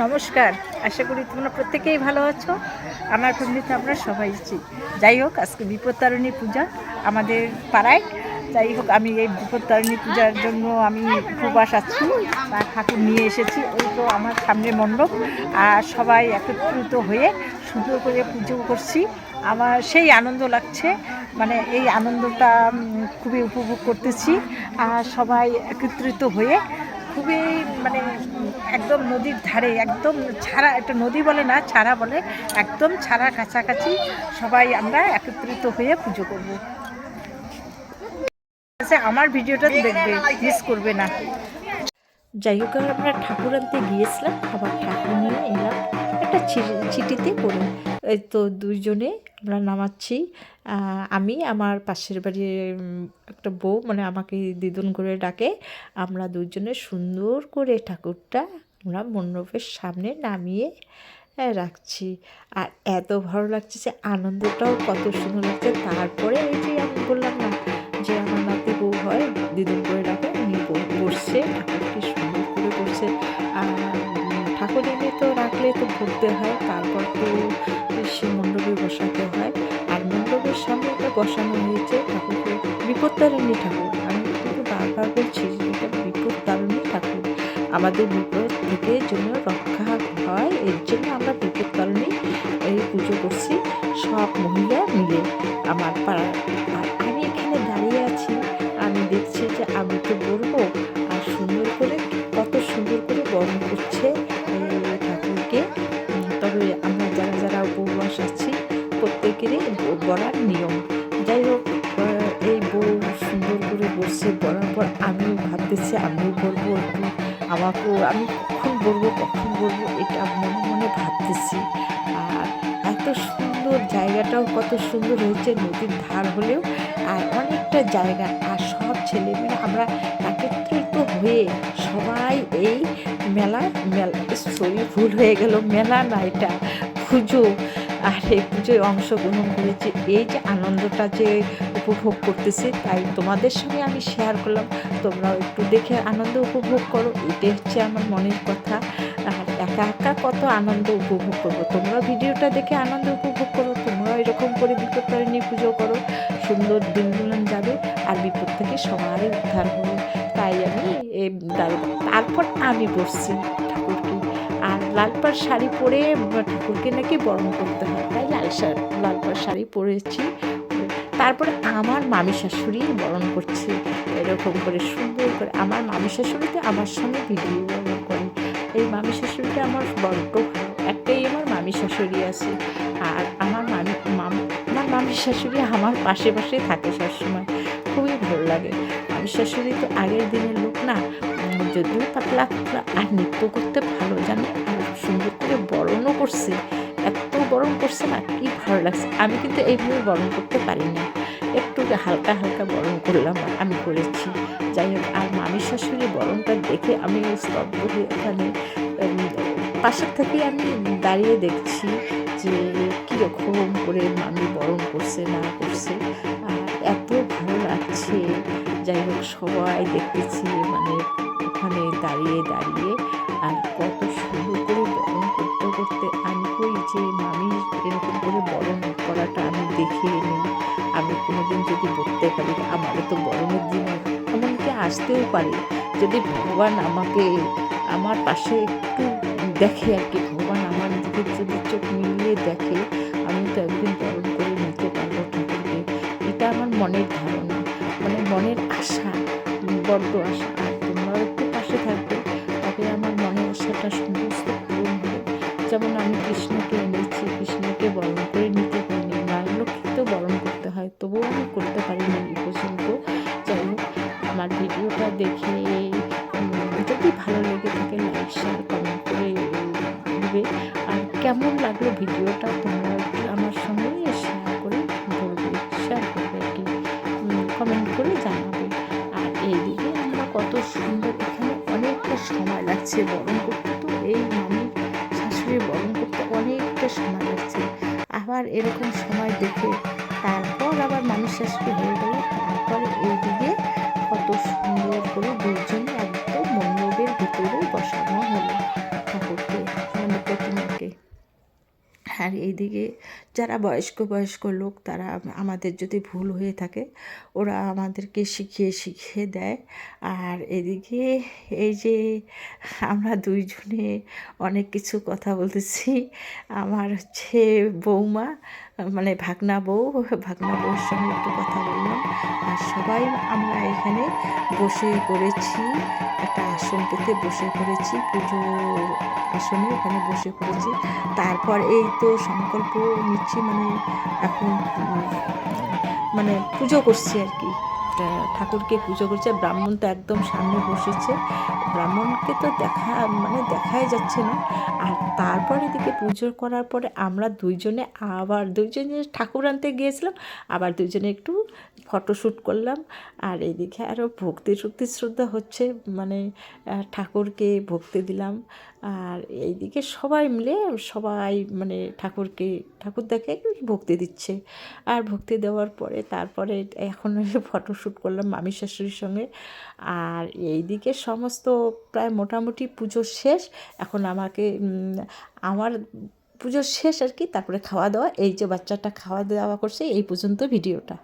নমস্কার, আশা করি তোমরা প্রত্যেকেই ভালো আছো। আমার ফ্যামিলিতে আমরা সবাই আছি। যাই হোক, আজকে বিপত্তারিণী পূজা আমাদের পাড়ায়। যাই হোক, আমি এই বিপত্তারিণী পূজার জন্য আমি উপবাস আছি বা ঠাকুর নিয়ে এসেছি। ওই তো আমার সামনে মণ্ডপ, আর সবাই একত্রিত হয়ে সুন্দর করে পুজো করছি। আমার সেই আনন্দ লাগছে, মানে এই আনন্দটা খুবই উপভোগ করতেছি। আর সবাই একত্রিত হয়ে খুবই মানে একদম নদীর ধারে, একদম ছাড়া, একটা নদী বলে না, ছাড়া বলে, একদম ছাড়া কাছাকাছি সবাই আমরা একত্রিত হয়ে পুজো করব। আচ্ছা, আমার ভিডিওটা দেখবে, মিস করবে না। যাই হোক, আমরা ঠাকুর আনতে গিয়েছিলাম, আবার ঠাকুর নিয়ে এলাম একটা চিঠিতে করে। এই তো দুইজনে আমরা নামাচ্ছি। আমি আমার পাশের বাড়ির একটা বউ, মানে আমাকে দিদুন করে ডাকে। আমরা দুজনে সুন্দর করে ঠাকুরটা আমরা মণ্ডপের সামনে নামিয়ে রাখছি। আর এত ভালো লাগছে, যে আনন্দটাও কত সুন্দর লাগছে। তারপরে এই যে আমি বললাম না, যে আমার নাতি বউ হয়, দিদুন করে ডাকে, উনি বসছে, ঠাকুরকে সুন্দর করে বসছে। আর ঠাকুর এনে তো রাখলে তো ভরতে হয়, তারপর তো সে মণ্ডপে বসাতে হয়। আর মণ্ডপের সামনে তো বসানো হয়েছে ঠাকুরকে, বিপত্তারিণী ঠাকুর। আমি কিন্তু বারবার বলছি যে এটা বিপত্তারিণী ঠাকুর, আমাদের বিপদ থেকে যেন রক্ষা হয়, এর জন্য আমরা বিপত্তারিণী এই পুজো করছি সব মহিলা মিলে আমার পাড়ার। আর আমি এখানে দাঁড়িয়ে আছি, আমি দেখছি যে আমি তো বলবো, আর সুন্দর করে কত সুন্দর করে বরণ করছে ঠাকুরকে। তবে আমরা যারা যারা উপবাস আছি প্রত্যেকেরই বলার নিয়ম। যাই হোক, এই বউ সুন্দর করে বসছে, বলার পর আমিও ভাবতেছি আমিও বলবো একটু, আমাকেও আমি কখন বলবো এটা মনে মনে ভাবতেছি। আর এত সুন্দর, জায়গাটাও কত সুন্দর হয়েছে, নদীর ধার হলেও আর অনেকটা জায়গা। আর সব ছেলেমেয়েরা আমরা একত্রিত হয়ে সবাই এই মেলা ভুল হয়ে গেল, মেলা না, এটা পুজো। আর এই পুজোয় অংশগ্রহণ করেছি, এই যে আনন্দটা যে উপভোগ করতেছি, তাই তোমাদের সঙ্গে আমি শেয়ার করলাম। তোমরাও একটু দেখে আনন্দ উপভোগ করো, এটাই হচ্ছে আমার মনের কথা। আর একা একা কত আনন্দ উপভোগ করবো, তোমরা ভিডিওটা দেখে আনন্দ উপভোগ করো, তোমরাও এরকম করে বিপত্তারিণী পুজো করো, সুন্দর দিনগুলো যাবে আর বিপদ থেকে সবাই উদ্ধার হবে। তাই আমি তারপর আমি বসছি ঠাকুরকে। আর লাল পাড় শাড়ি পরে ঠাকুরকে নাকি বরণ করতে হয়, তাই লাল পাড় শাড়ি পরেছি। তারপরে আমার মামি শাশুড়ি বরণ করছে এরকম করে সুন্দর করে। আমার মামি শাশুড়িতে আমার সঙ্গে ভিডিও বরণ করে। এই মামি শাশুড়িটা আমার বড্ড ভালো, একটাই আমার মামি শাশুড়ি আছে। আর আমার মামি শাশুড়ি আমার পাশে পাশে থাকে সবসময়, খুবই ভালো লাগে। মামি শাশুড়ি তো আগের দিনের লোক না, যদিও পাতলা পাতলা, আর নৃত্য করতে ভালো জানে, আর সুন্দর করে বরণও করছে, এত বরণ করছে না, কি ভালো লাগছে। আমি কিন্তু এইভাবে বরণ করতে পারি না, একটু হালকা হালকা বরণ করলাম, আমি করেছি। যাই হোক, আর মামি শাশুড়ি বরণটা দেখে আমি স্তব্ধ হয়ে ওখানে পাশের থেকে আমি দাঁড়িয়ে দেখছি যে কীরকম করে মামি বরণ করছে না করছে, আর এত ভালো লাগছে। যাই হোক, সবাই দেখতেছি, মানে ওখানে দাঁড়িয়ে দাঁড়িয়ে, আর কত সুন্দর করে বরণ করতে করতে আমি কই যে মামি এরকম করে বরণ করাটা আমি দেখে নিই, আমি কোনোদিন যদি বলতে পারি, আমারও তো বরণের দিন এমনকি আসতেও পারে, যদি ভগবান আমাকে আমার পাশে একটু দেখে আর কি, ভগবান আমার দিকে যদি চোখ মিলিয়ে দেখে, আমি তো একদিন বরণ করে নিতে পারবো ঠাকুরকে। এটা আমার মনের ধারণা, মানে মনের আশা, বড্ড আশা। আর তোমরাও একটু পাশে থাকবে, তবে আমার মনের আশাটা সমস্ত পূরণ হবে। যেমন আমি কৃষ্ণকে এনেছি, কৃষ্ণকে বরণ করে নিতে পারিনি, মায়ের লক্ষ্মীতেও বরণ করতে হয়, তবুও আমি করতে পারিনি এই পর্যন্ত। যাই হোক, আমার ভিডিওটা দেখে যদি ভালো লেগে থাকে লাইক শেয়ার কমেন্ট করে দেবে। আর কেমন লাগলো ভিডিওটা তোমরা একটু আমার সঙ্গে শেয়ার করবে আর কি, কমেন্ট করে জানাবে। আর এইদিকে আমরা কত সুন্দর, এখানে অনেকটা সময় লাগছে বরণ করতে, তো এই মামি শাশুড়ি বরণ করতে অনেকটা সময় লাগছে। আবার এরকম সময় দেখে তারপর আবার মামি শাশুড়ি হয়ে গেল, তারপরে এইদিকে কত সুন্দর করে দুজনে একদম মণ্ডপের ভিতরে বসানো হলো ঠাকুরকে। আর এইদিকে যারা বয়স্ক বয়স্ক লোক তারা আমাদের যদি ভুল হয়ে থাকে ওরা আমাদেরকে শিখিয়ে শিখিয়ে দেয়। আর এদিকে এই যে আমরা দুইজনে অনেক কিছু কথা বলতেছি। আমার হচ্ছে বৌমা মানে ভাগনা বউর সঙ্গে একটু কথা বললাম। আর সবাই আমরা এখানে বসে পড়েছি, একটা আসন পেতে বসে পড়েছি, পুজোর আসনে এখানে বসে পড়েছি। তারপর এই তো সংকল্প নিচ্ছি, মানে এখন মানে পুজো করছি আর কি, ঠাকুরকে পুজো করছে। ব্রাহ্মণ তো একদম সামনে বসেছে, ব্রাহ্মণকে তো দেখাই যাচ্ছে না। আর তারপর এদিকে পুজো করার পরে আমরা দুইজনে ঠাকুর আনতে গিয়েছিলাম, আবার দুইজনে একটু ফটোশ্যুট করলাম। আর এইদিকে আরও ভক্তি শ্রদ্ধা হচ্ছে, মানে ঠাকুরকে ভক্তি দিলাম। আর এইদিকে সবাই মিলে মানে ঠাকুরদাকে ভক্তি দিচ্ছে। আর ভক্তি দেওয়ার পরে তারপরে এখন ফটোশ্যুট করলাম মামি শাশুড়ির সঙ্গে। আর এইদিকে সমস্ত প্রায় মোটামুটি পুজো শেষ। এখন আমার পুজো শেষ আর কি, তারপরে খাওয়া দাওয়া। এই যে বাচ্চাটা খাওয়া দাওয়া করছে, এই পর্যন্ত ভিডিওটা।